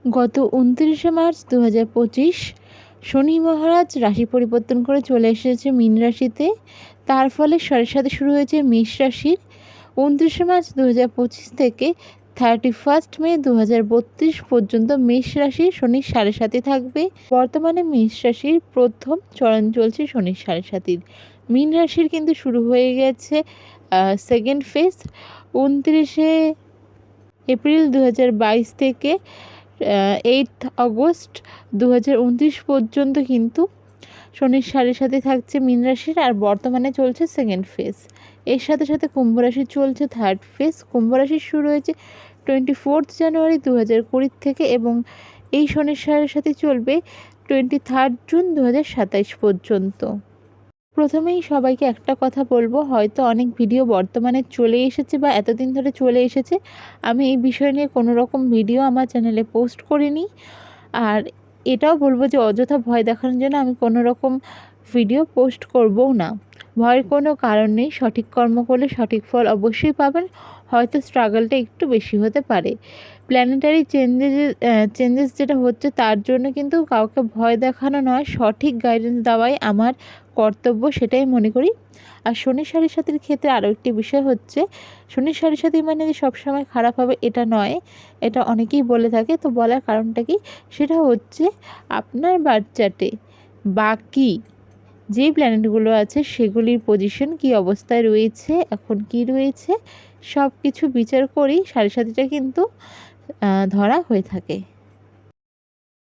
গত 29শে মার্চ 2025 শনি মহারাজ রাশি পরিবর্তন করে চলে এসেছে মীন রাশিতে। তার ফলে সাথে শুরু হয়েছে মেষ রাশির। 29শে মার্চ 2025 থেকে 31 মে 2032 পর্যন্ত মেষ রাশি শনির সাথে থাকবে। বর্তমানে মেষ রাশির প্রথম চরণ চলছে শনির সাথীর। মীন রাশির কিন্তু শুরু হয়ে গেছে সেকেন্ড ফেজ 29শে এপ্রিল 2022 থেকে 8 আগস্ট 2029 পর্যন্ত কিন্তু শনির সাথে থাকছে মীন রাশির। আর বর্তমানে চলছে সেকেন্ড ফেজ। এর সাথে কুম্ভ রাশি চলছে থার্ড ফেজ। কুম্ভ রাশি শুরু হয়েছে 24 জানুয়ারি 2020 থেকে এবং এই শনির সাথে চলবে 23 জুন 2027 পর্যন্ত। প্রথমেই সবাইকে একটা কথা বলবো, হয়তো অনেক ভিডিও বর্তমানে চলে এসেছে বা এতদিন ধরে চলে এসেছে, আমি এই বিষয় নিয়ে কোনো রকম ভিডিও আমার চ্যানেলে পোস্ট করিনি। আর এটাও বলবো যে অযথা ভয় দেখানোর জন্য আমি কোনো রকম ভিডিও পোস্ট করবও না। ভয়ের কোনো কারণ নেই, সঠিক কর্ম করলে সঠিক ফল অবশ্যই পাবেন। হয়তো স্ট্রাগলটা একটু বেশি হতে পারে। প্ল্যানেটারি চেঞ্জেস যেটা হচ্ছে তার জন্য কিন্তু কাউকে ভয় দেখানো নয়, সঠিক গাইডেন্স দেওয়াই আমার কর্তব্য, সেটাই মনে করি। আর শনির সাথীর ক্ষেত্রে আরও একটি বিষয় হচ্ছে, শনির সাথী মানে যে সবসময় খারাপ হবে এটা নয়, এটা অনেকেই বলে থাকে। তো বলার কারণটা কি, সেটা হচ্ছে আপনার বাচ্চাতে বাকি যে প্ল্যানেটগুলো আছে সেগুলির পজিশন কি অবস্থায় রয়েছে, এখন কি রয়েছে, সব কিছু বিচার করেই সাথীটা কিন্তু ধরা হয়ে থাকে।